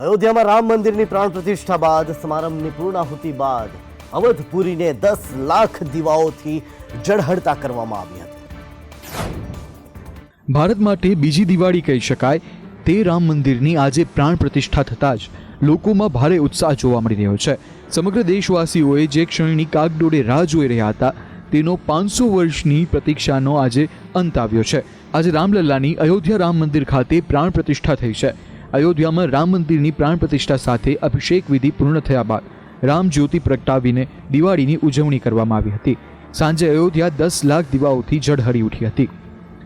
અયોધ્યામાં રામ મંદિરની પ્રાણ પ્રતિષ્ઠા બાદ સમારંભની પૂર્ણાહુતિ બાદ અવધપુરીને 10 લાખ દીવાઓથી ઝળહળતા કરવામાં આવી હતી. ભારત માટે બીજી દિવાળી કહી શકાય તે રામ મંદિરની આજે પ્રાણ પ્રતિષ્ઠા થતાં જ લોકોમાં ભારે ઉત્સાહ જોવા મળી રહ્યો છે. સમગ્ર દેશવાસીઓએ જે ક્ષણની કાગડોળે રાહ જોઈ રહ્યા હતા તેનો 500 વર્ષની પ્રતીક્ષાનો આજે અંત આવ્યો છે. આજે રામલલ્લાની અયોધ્યા રામ મંદિર ખાતે પ્રાણ પ્રતિષ્ઠા થઈ છે. અયોધ્યામાં રામ મંદિરની પ્રાણ પ્રતિષ્ઠા સાથે અભિષેક વિધિ પૂર્ણ થયા બાદ રામ જ્યોતિ પ્રગટાવીને દિવાળીની ઉજવણી કરવામાં આવી હતી. સાંજે અયોધ્યા 10 લાખ દીવાઓથી ઝળહળી ઉઠી હતી.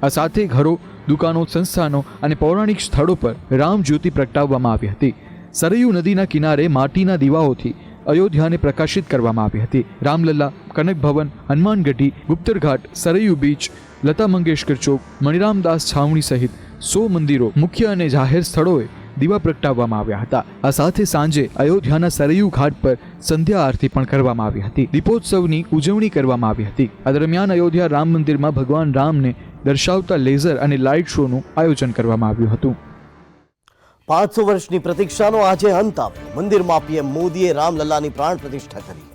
આ સાથે ઘરો, દુકાનો, સંસ્થાનો અને પૌરાણિક સ્થળો પર રામ જ્યોતિ પ્રગટાવવામાં આવી હતી. સરયુ નદીના કિનારે માટીના દીવાઓથી અયોધ્યાને પ્રકાશિત કરવામાં આવી હતી. રામલલ્લા, કનક ભવન, હનુમાનગઢી, ગુપ્તરઘાટ, સરયુ બીચ, લતા મંગેશકર ચોક, મણિરામદાસ છાવણી સહિત 100 મંદિરો, મુખ્ય અને જાહેર સ્થળોએ દીવા પ્રગટાવવામાં આવ્યા હતા. આ સાથે સાંજે અયોધ્યાના સરયુ ઘાટ પર સંધ્યા આરતી પણ કરવામાં આવી હતી. દીપોત્સવની ઉજવણી કરવામાં આવી હતી. આ દરમિયાન અયોધ્યા રામ મંદિરમાં ભગવાન રામને દર્શાવતા લેઝર અને લાઇટ શોનું આયોજન કરવામાં આવ્યું હતું. 500 વર્ષની પ્રતીક્ષાનો આજે અંત આવ્યો. મંદિરમાં પીએમ મોદીએ રામલલ્લાની પ્રાણ પ્રતિષ્ઠા કરી.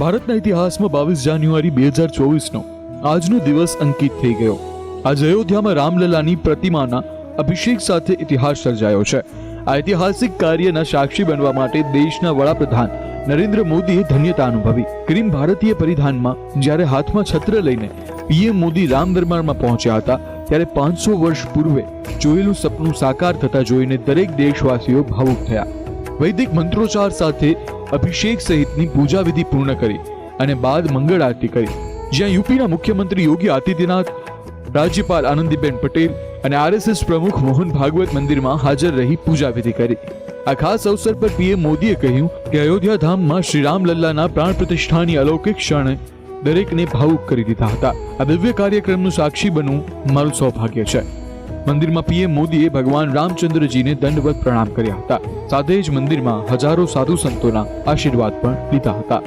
ભારતના ઇતિહાસમાં 22 જાન્યુઆરી 2024નો આજનો દિવસ અંકિત થઈ ગયો. આજે અયોધ્યામાં રામલલ્લાની પ્રતિમાના અભિષેક સાથે ઇતિહાસ સર્જાયો છે. આ ઐતિહાસિક કાર્યના સાક્ષી બનવા માટે દેશના વડાપ્રધાન નરેન્દ્ર મોદીએ ધન્યતા અનુભવી. ક્રીમ ભારતીય પરિધાનમાં જ્યારે હાથમાં છત્ર લઈને પીએમ મોદી રામ દરબારમાં પહોંચ્યા હતા ત્યારે 500 વર્ષ પૂર્વે જોયેલું સપનું સાકાર થતા જોઈને દરેક દેશવાસીઓ ભાવુક થયા. વૈદિક મંત્રોચ્ચાર સાથે અભિષેક સહિતની પૂજા વિધિ પૂર્ણ કરી અને બાદ મંગળ આરતી કરી, જ્યાં યુપીના મુખ્યમંત્રી યોગી આદિત્યનાથ, રાજ્યપાલ આનંદીબેન પટેલ અને આરએસએસ પ્રમુખ મોહન ભાગવત મંદિરમાં હાજર રહી પૂજા વિધિ કરી. આ ખાસ અવસર પર પીએમ મોદીએ કહ્યું કે અયોધ્યા ધામમાં શ્રી રામલલ્લાના પ્રાણ પ્રતિષ્ઠાની અલૌકિક ક્ષણે દરેકને ભાવુક કરી દીધા હતા. આ દિવ્ય કાર્યક્રમનું સાક્ષી બનવું મારું સૌભાગ્ય છે. મંદિરમાં પીએમ મોદીએ ભગવાન રામચંદ્રજીને દંડવત પ્રણામ કર્યા હતા. સાથે જ મંદિરમાં હજારો સાધુ સંતોના આશીર્વાદ પણ લીધા હતા.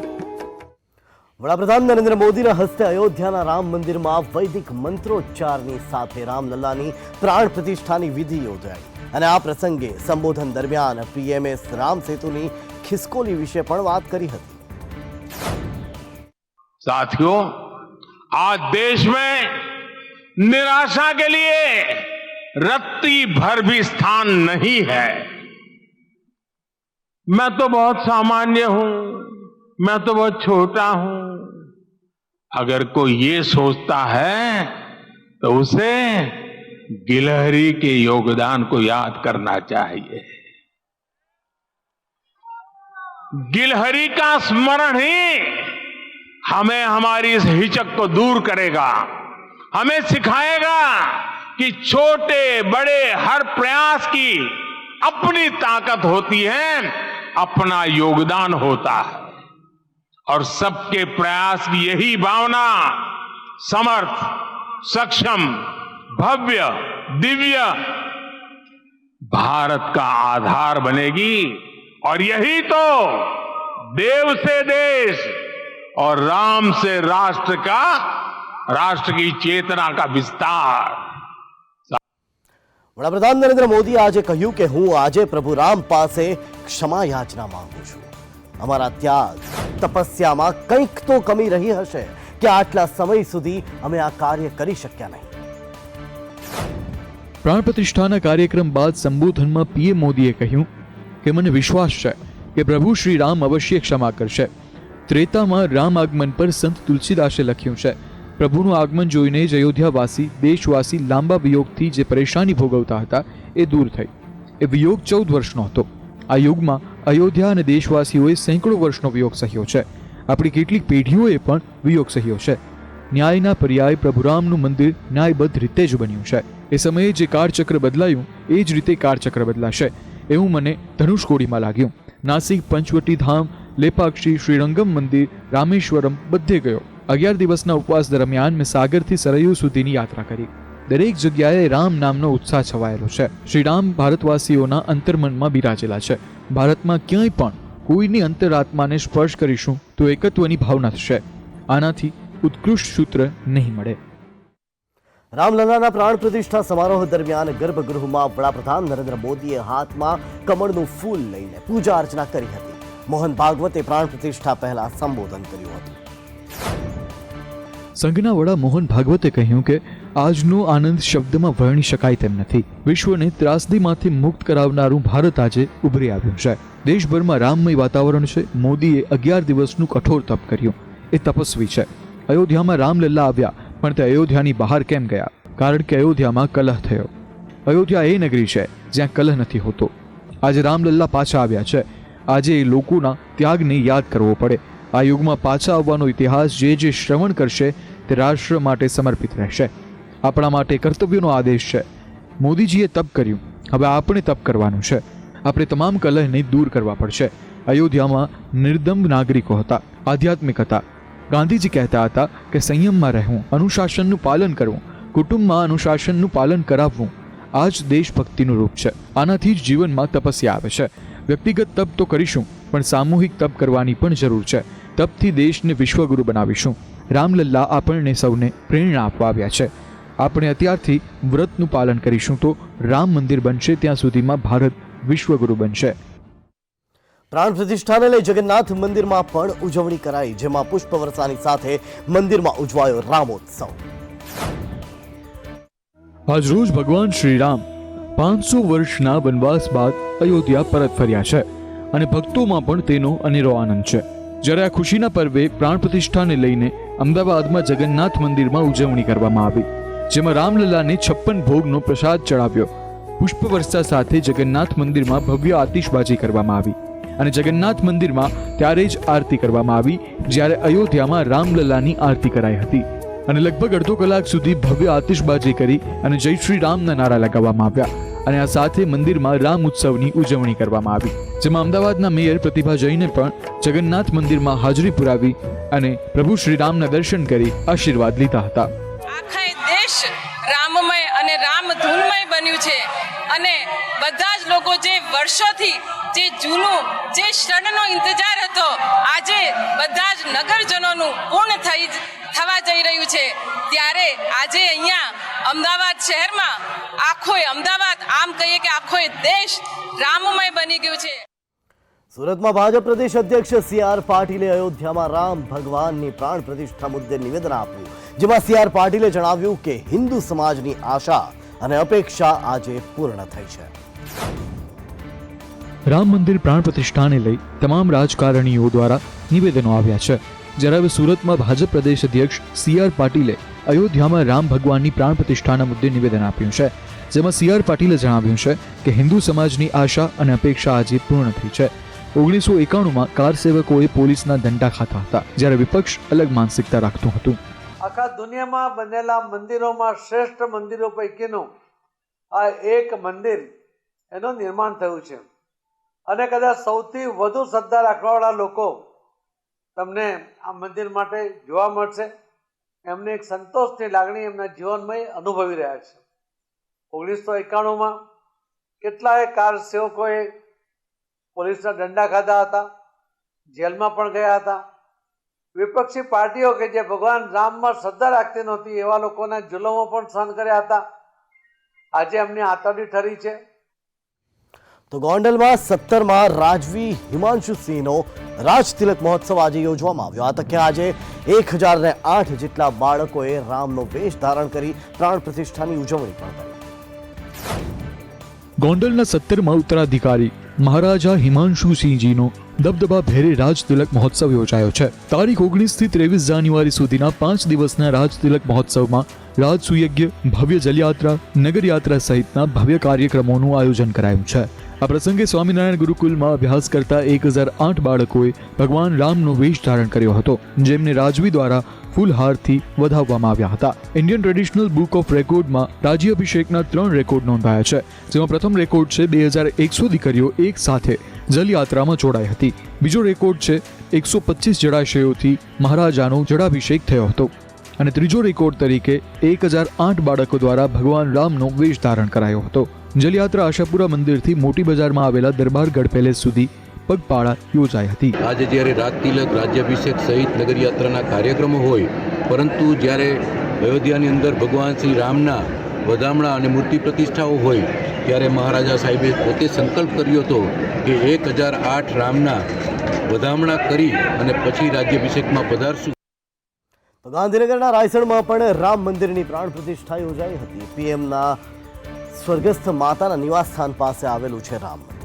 વડાપ્રધાન નરેન્દ્ર મોદીના હસ્તે અયોધ્યાના રામ મંદિરમાં વૈદિક મંત્રોચ્ચારની સાથે રામલલ્લાની પ્રાણ પ્રતિષ્ઠાની વિધિ યોજાઈ અને આ પ્રસંગે સંબોધન દરમિયાન પીએમએ રામ સેતુની ખિસકોલી વિશે પણ વાત કરી હતી. साथियों, आज देश में निराशा के लिए रत्ती भर भी स्थान नहीं है. मैं तो बहुत सामान्य हूं, मैं तो बहुत छोटा हूं. अगर कोई ये सोचता है तो उसे गिलहरी के योगदान को याद करना चाहिए. गिलहरी का स्मरण ही हमें हमारी इस हिचक को दूर करेगा, हमें सिखाएगा कि छोटे बड़े हर प्रयास की अपनी ताकत होती है, अपना योगदान होता है और सबके प्रयास की यही भावना समर्थ, सक्षम, भव्य, दिव्य भारत का आधार बनेगी. और यही तो देव से देश और राम से राष्ट्र की चेतना का विस्तार. વડાપ્રધાન નરેન્દ્ર મોદીએ આજે કહ્યું કે હું આજે પ્રભુ રામ પાસે ક્ષમા યાચના માંગુ છું. અમારા ત્યાગ, તપસ્યામાં કંઈક તો કમી રહી હશે કે આટલા સમય સુધી અમે આ કાર્ય કરી શક્યા નહીં. પ્રાણ પ્રતિષ્ઠાના કાર્યક્રમ બાદ સંબોધનમાં પીએમ મોદીએ કહ્યું કે મને વિશ્વાસ છે કે પ્રભુ શ્રી રામ અવશ્ય ક્ષમા કરશે. ત્રેતામાં રામ આગમન પર સંત તુલસીદાસે લખ્યું છે, પ્રભુનું આગમન જોઈને જ અયોધ્યાવાસી, દેશવાસી લાંબા વિયોગથી જે પરેશાની ભોગવતા હતા એ દૂર થઈ. એ વિયોગ 14 વર્ષનો હતો. આ યુગમાં અયોધ્યા અને દેશવાસીઓએ સેંકડો વર્ષનો વિયોગ સહ્યો છે. આપણી કેટલીક પેઢીઓએ પણ વિયોગ સહ્યો છે. ન્યાયના પર્યાય પ્રભુરામનું મંદિર ન્યાયબદ્ધ રીતે જ બન્યું છે. એ સમયે જે કાળચક્ર બદલાયું એ જ રીતે કાળચક્ર બદલાશે એવું મને ધનુષકોડીમાં લાગ્યું. નાસિક, પંચવટી ધામ, લેપાક્ષી, શ્રીરંગમ મંદિર, રામેશ્વરમ બધે ગયો. 11 દિવસના ઉપવાસ દરમિયાન મેં સાગરથી સરયુ સુધીની યાત્રા કરી. દરેક જગ્યાએ રામ નામનો ઉત્સાહ છવાયેલો છે. શ્રી રામ ભારતવાસીઓના અંતર્મનમાં બિરાજેલા છે. ભારતમાં ક્યાંય પણ કોઈની અંતરાત્માને સ્પર્શ કરીશું તો એકત્વની ભાવના થશે. આનાથી ઉત્કૃષ્ટ સૂત્ર નહીં મળે. રામલલ્લાના પ્રાણ પ્રતિષ્ઠા સમારોહ દરમિયાન ગર્ભગૃહમાં વડાપ્રધાન નરેન્દ્ર મોદીએ હાથમાં કમળનું ફૂલ લઈને પૂજા અર્ચના કરી હતી. મોહન ભાગવતે પ્રાણ પ્રતિષ્ઠા પહેલા સંબોધન કર્યું હતું. સંઘના વડા મોહન ભાગવતે કહ્યું કે આજનો આનંદ શબ્દમાં વર્ણવી શકાય તેમ નથી. વિશ્વને ત્રાસદીમાંથી મુક્ત કરાવનારું ભારત આજે ઉભરી આવ્યું છે. દેશભરમાં રામમય વાતાવરણ છે. મોદીએ 11 દિવસનું કઠોર તપ કર્યું. એ તપસ્વી છે. અયોધ્યામાં રામલલ્લા આવ્યા, પણ તે અયોધ્યાની બહાર કેમ ગયા? કારણ કે અયોધ્યામાં કલહ થયો. અયોધ્યા એ નગરી છે જ્યાં કલહ નથી હોતો. આજે રામલલ્લા પાછા આવ્યા છે. આજે એ લોકોના ત્યાગને યાદ કરવો પડે. આ યુગમાં પાછા આવવાનો ઇતિહાસ જે શ્રવણ કરશે તે રાષ્ટ્ર માટે સમર્પિત રહેશે. આપણા માટે કર્તવ્યનો આદેશ છે. મોદીજીએ તપ કર્યું, હવે આપણે તપ કરવાનું છે. આપણે તમામ કલહને દૂર કરવા પડશે. અયોધ્યામાં નિર્દંભ નાગરિકો હતા, આધ્યાત્મિક હતા. ગાંધીજી કહેતા હતા કે સંયમમાં રહેવું, અનુશાસનનું પાલન કરવું, કુટુંબમાં અનુશાસનનું પાલન કરાવવું, આ જ દેશભક્તિનું રૂપ છે. આનાથી જ જીવનમાં તપસ્યા આવે છે. વ્યક્તિગત તપ તો કરીશું, પણ સામૂહિક તપ કરવાની પણ જરૂર છે. તપથી દેશને વિશ્વગુરુ બનાવીશું. રામલલ્લા આપણને સૌને પ્રેરણા આપવા આવ્યા છે. આપણે અત્યારથી વ્રતનું પાલન કરીશું તો રામ મંદિર બનશે ત્યાં સુધીમાં ભારત વિશ્વગુરુ બનશે. પ્રાણ પ્રતિષ્ઠાને લઈ જગન્નાથ મંદિરમાં પણ ઉજવણી કરાઈ, જેમાં પુષ્પવર્ષાની સાથે મંદિરમાં ઉજવાયો રામોત્સવ. આજ રોજ ભગવાન શ્રી રામ 500 વર્ષના વનવાસ બાદ અયોધ્યા પરત ફર્યા છે અને ભક્તોમાં પણ તેનો અનેરો આનંદ છે. જ્યારે આ ખુશીના પર્વે પ્રાણ પ્રતિષ્ઠાને લઈને અમદાવાદમાં જગન્નાથ મંદિરમાં ઉજવણી કરવામાં આવી, જેમાં રામલલ્લાને 56 ભોગનો પ્રસાદ ચડાવ્યો. પુષ્પવર્ષા સાથે જગન્નાથ મંદિરમાં ભવ્ય આતિશબાજી કરવામાં આવી અને જગન્નાથ મંદિરમાં ત્યારે જ આરતી કરવામાં આવી જ્યારે અયોધ્યામાં રામલલ્લાની આરતી કરાઈ હતી અને લગભગ અડધો કલાક સુધી ભવ્ય આતિશબાજી કરી અને જય શ્રી રામના નારા લગાવવામાં આવ્યા અને આ સાથે મંદિરમાં રામ ઉત્સવની ઉજવણી કરવામાં આવી, જેમાં અમદાવાદના મેયર પ્રતિભા જૈને પણ જગન્નાથ મંદિરમાં હાજરી પુરાવી અને પ્રભુ શ્રી રામના દર્શન કરી આશીર્વાદ લીધા હતા. આખા દેશ રામમય અને રામધૂનમય બન્યું છે અને બધા જ લોકો જે વર્ષોથી જે જૂનું જે ક્ષણનો ઇંતજાર હતો, આજે બધા જ નગરજનોનું પૂર્ણ થવા જઈ રહ્યું છે. ત્યારે આજે અહીંયા અમદાવાદ શહેરમાં આખો અમદાવાદ, આમ કહીએ કે આખો દેશ રામમય બની ગયું છે. સુરતમાં ભાજપ પ્રદેશ અધ્યક્ષ CR પાટીલે અયોધ્યામાં રામ ભગવાનની પ્રાણ પ્રતિષ્ઠા મુદ્દે નિવેદન આપ્યું, જેમાં CR પાટીલે જણાવ્યું કે હિન્દુ સમાજની આશા અને અપેક્ષા આજે પૂર્ણ થઈ છે. રામ મંદિર પ્રાણ પ્રતિષ્ઠાને લઈ તમામ રાજકારણીઓ દ્વારા નિવેદનો આવ્યા છે. જ્યારે હવે સુરતમાં ભાજપ પ્રદેશ અધ્યક્ષ CR પાટીલે અયોધ્યામાં રામ ભગવાનની પ્રાણ પ્રતિષ્ઠાના મુદ્દે નિવેદન આપ્યું છે, જેમાં CR પાટીલે જણાવ્યું છે કે હિન્દુ સમાજની આશા અને અપેક્ષા આજે પૂર્ણ થઈ છે. 1991માં કાર સેવકોએ પોલીસના દંડા ખાતા હતા, જ્યારે વિપક્ષ અલગ માનસિકતા રાખતું હતું. આખા દુનિયામાં બનેલા મંદિરોમાં શ્રેષ્ઠ મંદિરો પૈકીનું આ એક મંદિર એનું નિર્માણ થયું છે અને કદાચ સૌથી વધુ શ્રદ્ધા રાખવાવાળા લોકો તમને આ મંદિર માટે જોવા મળશે. એમને એક સંતોષની લાગણી એમના જીવનમાં અનુભવી રહ્યા છે. 1991માં કેટલાય કાર સેવકોએ પોલીસના દંડા ખાધા હતા, જેલમાં પણ ગયા હતા. વિપક્ષી પાર્ટીઓ કે જે ભગવાન રામમાં શ્રદ્ધા રાખતી નહોતી એવા લોકોના જુલમો પણ સહન કર્યા હતા. આજે એમની આતરડી ઠરી છે. તો ગોંડલમાં 17માં રાજવી હિમાંશુ સિંહનો રાજતિલક મહોત્સવ આજે યોજવામાં આવ્યો. આ તકે આજે 1008 જેટલા બાળકોએ રામનો વેશ ધારણ કરી પ્રાણ પ્રતિષ્ઠાની ઉજવણી પણ કરી. ગોંડલના 17માં ઉત્તરાધિકારી મહારાજા હિમાંશુ સિંહજીનો દબદબા ભેરે રાજતિલક મહોત્સવ યોજાયો છે. તારીખ 19 થી 23 જાન્યુઆરી સુધીના 5 દિવસના રાજતિલક મહોત્સવમાં રાજસુયજ્ઞ, ભવ્ય જલયાત્રા, નગરયાત્રા સહિતના ભવ્ય કાર્યક્રમોનું આયોજન કરાયું છે. આ પ્રસંગે સ્વામિનારાયણ ગુરુકુલમાં અભ્યાસ કરતા 1008 બાળકોએ ભગવાન રામનો વેશ ધારણ કર્યો હતો, જેમને રાજવી દ્વારા ફૂલહારથી વધાવવામાં આવ્યા હતા. ઇન્ડિયન ટ્રેડિશનલ બુક ઓફ રેકોર્ડમાં રાજ્યાભિષેકના 3 રેકોર્ડ નોંધાયા છે, જેમાં પ્રથમ રેકોર્ડ છે 2100 દીકરીઓ એક સાથે જલયાત્રામાં જોડાઈ હતી. બીજો રેકોર્ડ છે 125 જળાશયોથી મહારાજાનો જળાભિષેક થયો હતો અને ત્રીજો રેકોર્ડ તરીકે 1008 બાળકો દ્વારા ભગવાન રામનો વેશ ધારણ કરાયો હતો. જલયાત્રા આશાપુરા મંદિરથી મોટી બજારમાં આવેલા દરબારગઢ પેલેસ સુધી પગપાળા યોજાઈ હતી. આજે જ્યારે રાજતિલક, રાજ્યાભિષેક સહિત નગરયાત્રાના કાર્યક્રમો હોય, પરંતુ જ્યારે અયોધ્યાની અંદર ભગવાન શ્રી રામના વધામણા અને મૂર્તિ પ્રતિષ્ઠાઓ હોય ત્યારે મહારાજા સાહેબે પોતે સંકલ્પ કર્યો હતો કે 1008 રામના વધામણા કરી અને પછી રાજ્યાભિષેકમાં પધારશું. તો ગાંધીનગરના રાયસણમાં પણ રામ મંદિરની પ્રાણ પ્રતિષ્ઠા યોજાઈ હતી. પીએમના સ્વર્ગસ્થ માતાના નિવાસસ્થાન પાસે આવેલું છે રામ મંદિર.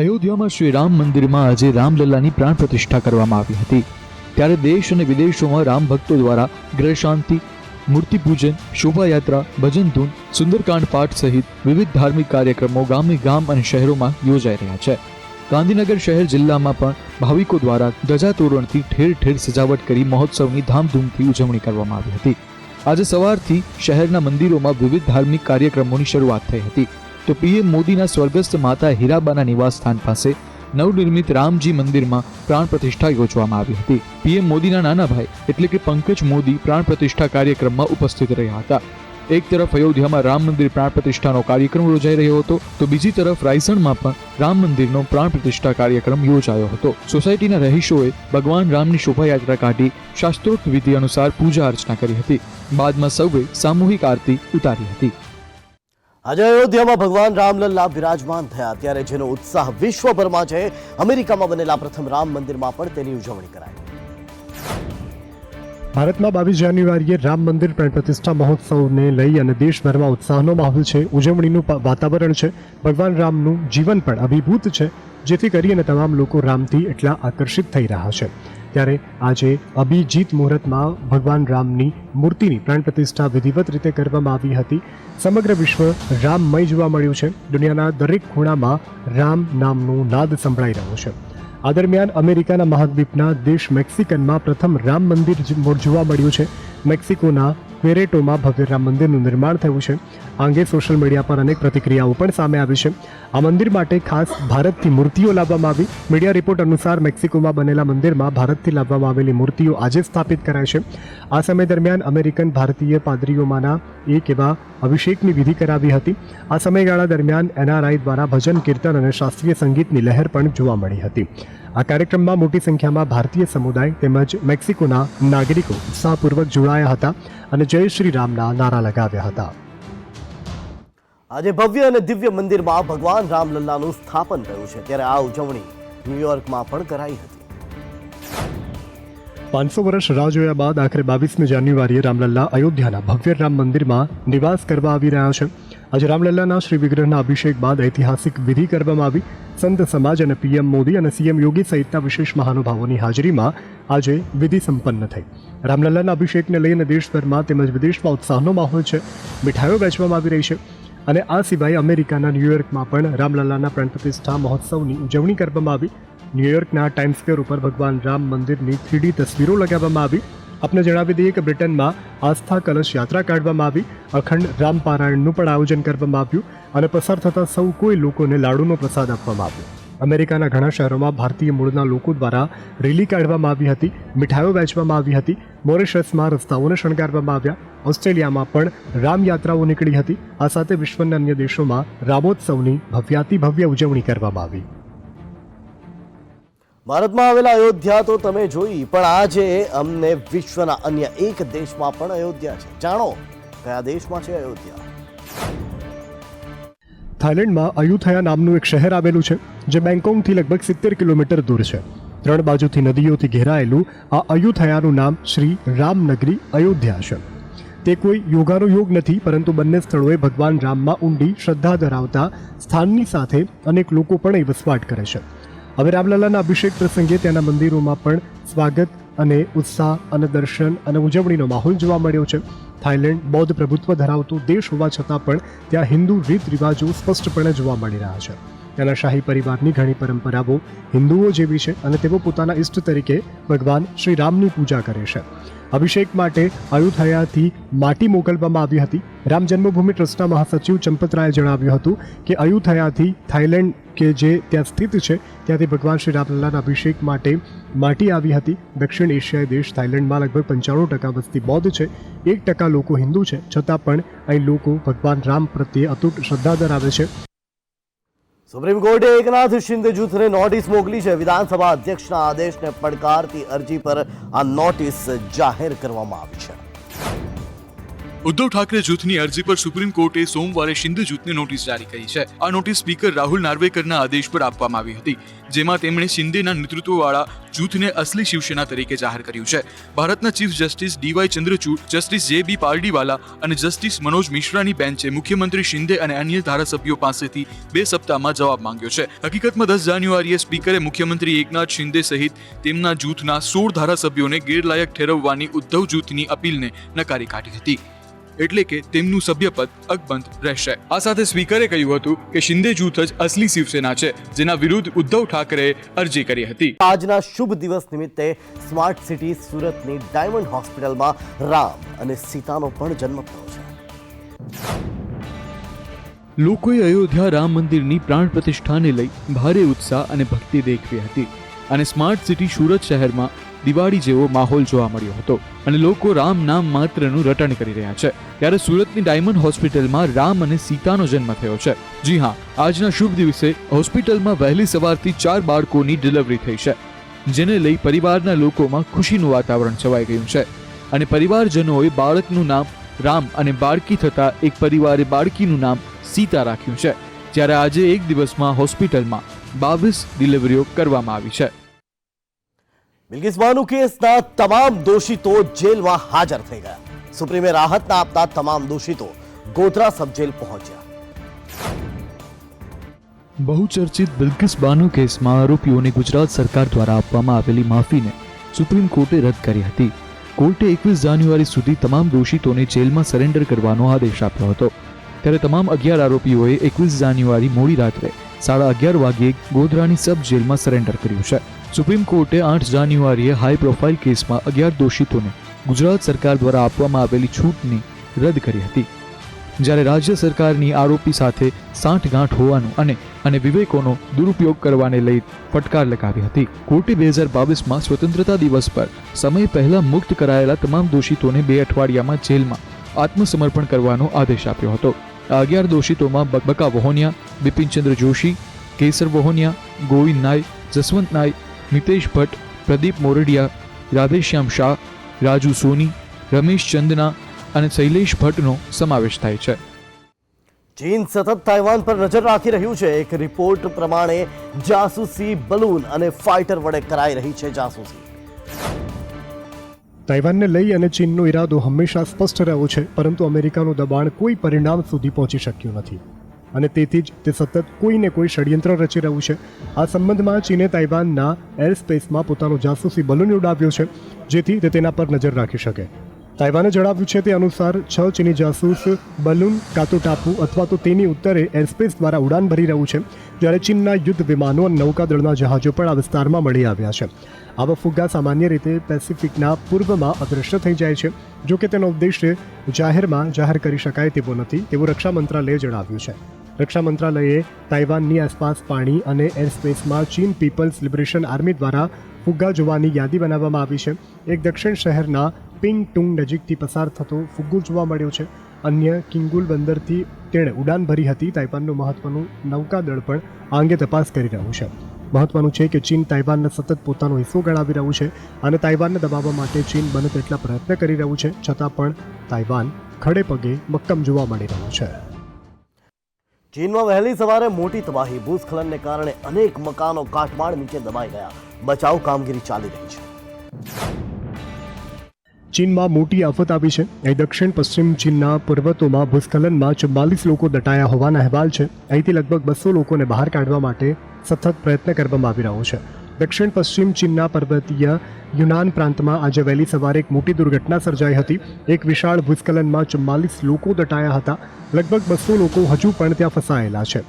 અયોધ્યામાં શ્રી રામ મંદિરમાં આજે રામલલ્લાની પ્રાણ પ્રતિષ્ઠા કરવામાં આવી હતી. ત્યારે દેશ અને વિદેશોમાં રામ ભક્તો દ્વારા ગ્રહ શાંતિ, મૂર્તિ પૂજન, શોભાયાત્રા, ભજન ધૂન, સુંદરકાંડ પાઠ સહિત વિવિધ ધાર્મિક કાર્યક્રમો ગામે ગામ અને શહેરોમાં યોજાઈ રહ્યા છે. ગાંધીનગર શહેર જિલ્લામાં પણ ભાવિકો દ્વારા ધજાતોરણથી ઠેર ઠેર સજાવટ કરી મહોત્સવની ધામધૂમથી ઉજવણી કરવામાં આવી હતી. આજે સવારથી શહેરના મંદિરોમાં વિવિધ ધાર્મિક કાર્યક્રમોની શરૂઆત થઈ હતી. તો પીએમ મોદીના સ્વર્ગસ્થ માતા હીરાબાના નિવાસસ્થાન પાસે નવનિર્મિત રામજી મંદિરમાં પ્રાણ પ્રતિષ્ઠા યોજવામાં આવી હતી. પીએમ મોદીના નાના ભાઈ એટલે કે પંકજ મોદી પ્રાણ પ્રતિષ્ઠા કાર્યક્રમમાં ઉપસ્થિત રહ્યા હતા. એક તરફ અયોધ્યામાં રામ મંદિર પ્રાણ પ્રતિષ્ઠાનો કાર્યક્રમ યોજાઈ રહ્યો હતો, તો બીજી તરફ રાયસણમાં પણ રામ મંદિરનો પ્રાણ પ્રતિષ્ઠા કાર્યક્રમ યોજાયો હતો. સોસાયટીના રહીશોએ ભગવાન રામની શોભાયાત્રા કાઢી શાસ્ત્રોક્ત વિધિ અનુસાર પૂજા અર્ચના કરી હતી. બાદમાં સૌએ સામૂહિક આરતી ઉતારી હતી. આજે અયોધ્યામાં ભગવાન રામલલ્લા બિરાજમાન થયા, ત્યારે જેનો ઉત્સાહ વિશ્વભરમાં છે, અમેરિકામાં બનેલા પ્રથમ રામ મંદિરમાં પણ તેની ઉજવણી કરાઈ. ભારતમાં 22 જાન્યુઆરીએ રામ મંદિર પ્રાણ પ્રતિષ્ઠા મહોત્સવને લઈ અને દેશભરમાં ઉત્સાહનો માહોલ છે. ઉજવણીનું વાતાવરણ છે. ભગવાન રામનું જીવન પણ અભિભૂત છે, જેથી કરીને તમામ લોકો રામથી એટલા આકર્ષિત થઈ રહ્યા છે. ત્યારે આજે અભિજીત મુહૂર્તમાં ભગવાન રામની મૂર્તિની પ્રાણ પ્રતિષ્ઠા વિધિવત રીતે કરવામાં આવી હતી. સમગ્ર વિશ્વ રામમય જોવા મળ્યું છે. દુનિયાના દરેક ખૂણામાં રામ નામનું નાદ સંભળાઈ રહ્યો છે. આ દરમિયાન અમેરિકાના મહાદ્વીપના દેશ મેક્સિકનમાં પ્રથમ રામ મંદિર જોવા મળ્યું છે. મેક્સિકોના ક્વેરેટોમાં ભવ્ય રામ મંદિરનું નિર્માણ થયું છે. આ અંગે સોશિયલ મીડિયા પર અનેક પ્રતિક્રિયાઓ પણ સામે આવી છે. આ મંદિર માટે ખાસ ભારતથી મૂર્તિઓ લાવવામાં આવી. મીડિયા રિપોર્ટ અનુસાર મેક્સિકોમાં બનેલા મંદિરમાં ભારતથી લાવવામાં આવેલી મૂર્તિઓ આજે સ્થાપિત કરાય છે. આ સમય દરમિયાન અમેરિકન ભારતીય પાદરીઓમાંના એક એવા અભિષેકની વિધિ કરાવી હતી. આ સમયગાળા દરમિયાન એનઆરઆઈ દ્વારા ભજન, કીર્તન અને શાસ્ત્રીય સંગીતની લહેર પણ જોવા મળી હતી. આ કાર્યક્રમમાં મોટી સંખ્યામાં ભારતીય સમુદાય તેમજ મેક્સિકોના નાગરિકો ઉત્સાહપૂર્વક જોડાયા હતા અને જય શ્રી રામના નારા લગાવ્યા હતા. આજે ભવ્ય અને દિવ્ય મંદિરમાં ભગવાન રામલલ્લાનું સ્થાપન થયું છે, ત્યારે આ ઉજવણી ન્યુયોર્કમાં પણ કરાઈ હતી. 500 વર્ષ રાહ જોયા બાદ આખરે 22મી જાન્યુઆરીએ રામલલ્લા અયોધ્યાના ભવ્ય રામ મંદિરમાં નિવાસ કરવા આવી રહ્યા છે. આજે રામલલ્લાના શ્રી વિગ્રહના અભિષેક બાદ ઐતિહાસિક વિધિ કરવામાં આવી. સંત સમાજ અને પીએમ મોદી અને સીએમ યોગી સહિતના વિશેષ મહાનુભાવોની હાજરીમાં આજે વિધિ સંપન્ન થઈ. રામલલ્લાના અભિષેકને લઈને દેશભરમાં તેમજ વિદેશમાં ઉત્સાહનો માહોલ છે. મીઠાઈઓ વહેંચવામાં આવી રહી છે અને આ સિવાય અમેરિકાના ન્યુયોર્કમાં પણ રામલલ્લાના પ્રાણ પ્રતિષ્ઠા મહોત્સવની ઉજવણી કરવામાં આવી. ન્યુયોર્કના ટાઈમ્સ સ્ક્વેર ઉપર ભગવાન રામ મંદિરની 3D તસવીરો લગાવવામાં આવી. આપને જણાવી દઈએ કે બ્રિટનમાં આસ્થા કલશ યાત્રા કાઢવામાં આવી. અખંડ રામ પારાયણનું પણ આયોજન કરવામાં આવ્યું અને પસાર થતા સૌ કોઈ લોકોને લાડુનો પ્રસાદ આપવામાં આવ્યો. અમેરિકાના ઘણા શહેરોમાં ભારતીય મૂળના લોકો દ્વારા રેલી કાઢવામાં આવી હતી. મીઠાઈઓ વહેંચવામાં આવી હતી. મોરિશસમાં રસ્તાઓને શણગારવામાં આવ્યા. ઓસ્ટ્રેલિયામાં પણ રામ યાત્રાઓ નીકળી હતી. આ સાથે વિશ્વના અન્ય દેશોમાં રામોત્સવની ભવ્યાતિભવ્ય ઉજવણી કરવામાં આવી. ભારતમાં આવેલા અયોધ્યા તો તમે જોઈ, પણ આજે અમને વિશ્વના અન્ય એક દેશમાં પણ અયોધ્યા છે. જાણો કયા દેશમાં છે અયોધ્યા. થાઇલેન્ડમાં અયુથયા નામનું એક શહેર આવેલું છે, જે બેંગકોકથી લગભગ 70 કિલોમીટર દૂર છે. 3 બાજુથી નદીઓથી ઘેરાયેલું આ અયુથયાનું નામ શ્રી રામનગરી અયોધ્યા છે. તે કોઈ યોગાનો યોગ નથી, પરંતુ બંને સ્થળોએ ભગવાન રામમાં ઊંડી શ્રદ્ધા ધરાવતા સ્થાનની સાથે અનેક લોકો પણ અહીં વસવાટ કરે છે. હવે રામલલ્લાના અભિષેક પ્રસંગે ત્યાંના મંદિરોમાં પણ સ્વાગત અને ઉત્સાહ અને દર્શન અને ઉજવણીનો માહોલ જોવા મળ્યો છે. થાઇલેન્ડ બૌદ્ધ પ્રભુત્વ ધરાવતો દેશ હોવા છતાં પણ ત્યાં હિન્દુ રીત રિવાજો સ્પષ્ટપણે જોવા મળી રહ્યા છે. ત્યાંના શાહી પરિવારની ઘણી પરંપરાઓ હિન્દુઓ જેવી છે અને તેઓ પોતાના ઇષ્ટ તરીકે ભગવાન શ્રી રામની પૂજા કરે છે. અભિષેક માટે અયુથયાથી માટી મોકલવામાં આવી હતી. રામ જન્મભૂમિ ટ્રસ્ટના મહાસચિવ ચંપતરાયે જણાવ્યું હતું કે અયુથયાથી થાઇલેન્ડ કે જે ત્યાં સ્થિત છે ત્યાંથી ભગવાન શ્રી રામલલ્લાના અભિષેક માટે માટી આવી હતી. દક્ષિણ એશિયાઈ દેશ થાઇલેન્ડમાં લગભગ 95% વસ્તી બૌદ્ધ છે. 1% લોકો હિન્દુ છે, છતાં પણ અહીં લોકો ભગવાન રામ પ્રત્યે અતૂટ શ્રદ્ધા ધરાવે છે. સુપ્રીમ કોર્ટે એકનાથ શિંદે જૂથને નોટિસ મોકલી છે. વિધાનસભા અધ્યક્ષના આદેશને પડકારતી અરજી પર આ નોટિસ જાહેર કરવામાં આવી છે. ઉદ્ધવ ઠાકરે જૂથની અરજી પર સુપ્રીમ કોર્ટે સોમવારે શિંદે જૂથને નોટિસ જારી કરી છે. આ નોટિસ સ્પીકર રાહુલ નાર્વેકરના આદેશ પર આપવામાં આવી હતી, જેમાં તેમણે શિંદેના નેતૃત્વવાળા જૂથને અસલી શિવસેના તરીકે જાહેર કર્યું છે. ભારતના chief justice D Y Chandrachud, justice J B. Pardiwala અને જસ્ટિસ મનોજ મિશ્રાની બેન્ચે મુખ્યમંત્રી શિંદે અને અન્ય ધારાસભ્યો પાસેથી 2 સપ્તાહમાં જવાબ માંગ્યો છે. હકીકતમાં 10 જાન્યુઆરીએ સ્પીકરે મુખ્યમંત્રી એકનાથ શિંદે સહિત તેમના જૂથના 16 ધારાસભ્યોને ગેરલાયક ઠેરવવાની ઉદ્ધવ જૂથની અપીલને નકારી કાઢી હતી, એટલે કે તેમનું સભ્યપદ અકબંધ રહેશે. આ સાથે સ્પીકરે કહ્યું હતું કે શિંદે જૂથ જ અસલી શિવસેના છે, જેના વિરુદ્ધ ઉદ્ધવ ઠાકરેએ અરજી કરી હતી. આજના શુભ દિવસ નિમિત્તે સ્માર્ટ સિટી સુરતની ડાયમંડ હોસ્પિટલમાં રામ અને સીતાનો પણ જન્મ થયો છે. લોકોએ અયોધ્યા રામ મંદિરની પ્રાણ પ્રતિષ્ઠાને લઈ ભારે ઉત્સાહ અને ભક્તિ દેખવી હતી અને સ્માર્ટ સિટી સુરત શહેરમાં દિવાળી જેવો માહોલ જોવા મળ્યો હતો અને લોકો રામ નામ માત્રનું રટણ કરી રહ્યા છે. ત્યારે સુરતની ડાયમંડ હોસ્પિટલમાં રામ અને સીતાનો જન્મ થયો છે. જી હા, આજના શુભ દિવસે હોસ્પિટલમાં વહેલી સવારથી 4 બાળકોની ડિલિવરી થઈ છે, જેને લઈ પરિવારના લોકોમાં ખુશીનું વાતાવરણ છવાઈ ગયું છે અને પરિવારજનોએ બાળકનું નામ રામ અને બાળકી થતા એક પરિવારે બાળકીનું નામ સીતા રાખ્યું છે. જ્યારે આજે એક દિવસમાં હોસ્પિટલમાં 22 ડિલિવરીઓ કરવામાં આવી છે. બિલ્કિસ બાનુ કેસના તમામ દોષિતો જેલમાં હાજર થઈ ગયા. સુપ્રીમે રાહત આપતા તમામ દોષિતો ગોધરા સબ જેલ પહોંચ્યા. બહુચર્ચિત બિલ્કિસ બાનુ કેસમાં આરોપીઓને ગુજરાત સરકાર દ્વારા આપવામાં આવેલી માફીને સુપ્રીમ કોર્ટે રદ કરી હતી. કોર્ટે 21 જાન્યુઆરી સુધી તમામ દોષિતોને જેલમાં સરેન્ડર કરવાનો આદેશ આપ્યો હતો. ત્યારે તમામ 11 આરોપીઓએ 21 જાન્યુઆરી મોડી રાત્રે 11:30 વાગ્યે ગોધરાની સબ જેલમાં સરેન્ડર કર્યું છે. સુપ્રીમ કોર્ટે 8 જાન્યુઆરીએ હાઈ પ્રોફાઇલ કેસમાં 11 દોષિતોને ગુજરાત સરકાર દ્વારા આપવામાં આવેલી છૂટની રદ કરી હતી, જ્યારે રાજ્ય સરકારની આરોપી સાથે સાંઠગાંઠ હોવાનું અને વિવેકોનો દુરુપયોગ કરવાને લઈ ફટકાર લગાવી હતી. કોર્ટે 2022માં સ્વતંત્રતા દિવસ પર સમય પહેલા મુક્ત કરાયેલા તમામ દોષિતોને 2 અઠવાડિયામાં જેલમાં આત્મસમર્પણ કરવાનો આદેશ આપ્યો હતો. આ 11 દોષિતોમાં બકા વહોનિયા, બિપિનચંદ્ર જોશી, કેસર વહોનિયા, ગોવિંદ નાય, જસવંત નાય, મિતેશ ભટ્ટ, પ્રદીપ મોરડિયા, રાધેશ્યામ શાહ, રાજુ સોની, રમેશ ચંદના અને શૈલેષ ભટ્ટનો સમાવેશ થાય છે. ચીન સતત તાઇવાન પર નજર રાખી રહ્યું છે. એક રિપોર્ટ પ્રમાણે જાસૂસી બલૂન અને ફાઇટર વડે કરાઈ રહી છે જાસૂસી. તાઇવાનને લઈ અને ચીનનો ઈરાદો હંમેશા સ્પષ્ટ રહ્યો છે, પરંતુ અમેરિકાનું દબાણ કોઈ પરિણામ સુધી પહોંચી શક્યું નથી અને તેથી જ તે સતત કોઈને કોઈ ષડયંત્ર રચી રહ્યું છે. આ સંબંધમાં ચીને તાઇવાનના એર સ્પેસમાં પોતાનો જાસૂસી બલૂન ઉડાવ્યો છે, જેથી તે તેના પર નજર રાખી શકે. તાઇવાને જણાવ્યું છે તે અનુસાર 6 ચીની જાસૂસ બલૂન કાં તો ટાપુ અથવા તો તેની ઉત્તરે એરસ્પેસ દ્વારા ઉડાન ભરી રહ્યું છે, જ્યારે ચીનના યુદ્ધ વિમાનો અને નૌકાદળના જહાજો પણ આ વિસ્તારમાં મળી આવ્યા છે. આવા ફુગ્ગા સામાન્ય રીતે પેસિફિકના પૂર્વમાં અદૃશ્ય થઈ જાય છે, જો કે તેનો ઉદ્દેશ્ય જાહેરમાં જાહેર કરી શકાય તેવો નથી, તેવું રક્ષા મંત્રાલયે જણાવ્યું છે. રક્ષા મંત્રાલયે તાઇવાનની આસપાસ પાણી અને એરસ્પેસમાં ચીન પીપલ્સ લિબરેશન આર્મી દ્વારા ફુગ્ગા જોવાની યાદી બનાવવામાં આવી છે. એક દક્ષિણ શહેરના પિંગ ટુંગ નજીકથી પસાર થતો ફુગ્ગો જોવા મળ્યો છે. અન્ય કિંગુલ બંદરથી તેણે ઉડાન ભરી હતી. તાઇવાનનું મહત્વનું નૌકાદળ પણ આ અંગે તપાસ કરી રહ્યું છે. મહત્વનું છે કે ચીન તાઇવાનને સતત પોતાનો હિસ્સો ગણાવી રહ્યું છે અને તાઇવાનને દબાવવા માટે ચીન બને તેટલા પ્રયત્ન કરી રહ્યું છે, છતાં પણ તાઇવાન ખડે પગે મક્કમ જોવા મળી રહ્યું છે. ચીનમાં વહેલી સવારે મોટી તબાહી. ભૂસ્ખલનને કારણે અનેક મકાનો કાટમાળ નીચે દબાઈ ગયા. બચાવ કામગીરી ચાલી રહી છે. ચીનમાં મોટી આફત આવી છે. અહીં દક્ષિણ પશ્ચિમ ચીનના પર્વતોમાં ભૂસ્ખલનમાં 44 લોકો દટાયા હોવાના અહેવાલ છે. અહીંથી લગભગ 200 લોકોને બહાર કાઢવા માટે સતત પ્રયત્ન કરવામાં આવી રહ્યો છે. દક્ષિણ પશ્ચિમ ચીનના પર્વતીય યુનાન પ્રાંતમાં આજે વહેલી સવારે એક મોટી દુર્ઘટના સર્જાઈ હતી. એક વિશાળ ભૂસ્ખલનમાં 44 લોકો દટાયા હતા. લગભગ 200 લોકો હજુ પણ ત્યાં ફસાયેલા છે.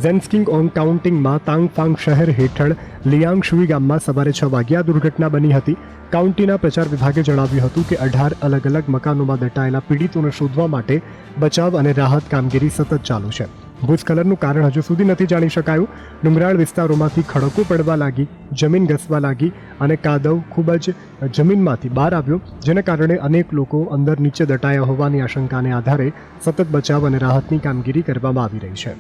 ઝેન્સ્કિંગ ઓંગ કાઉન્ટિંગમાં તાંગફાંગ શહેર હેઠળ લિયાંગશુઈ ગામમાં સવારે 6 વાગ્યે દુર્ઘટના બની હતી. કાઉન્ટીના પ્રચાર વિભાગે જણાવ્યું હતું કે 18 અલગ અલગ મકાનોમાં દટાયેલા પીડિતોને શોધવા માટે બચાવ અને રાહત કામગીરી સતત ચાલુ છે. ભૂસ્ખલનનું કારણ હજુ સુધી નથી જાણી શકાયું. ડુંગરાળ વિસ્તારોમાંથી ખડકો પડવા લાગી, જમીન ઘસવા લાગી અને કાદવ ખૂબ જ જમીનમાંથી બહાર આવ્યો, જેને કારણે અનેક લોકો અંદર નીચે દટાયા હોવાની આશંકાને આધારે સતત બચાવ અને રાહતની કામગીરી કરવામાં આવી રહી છે.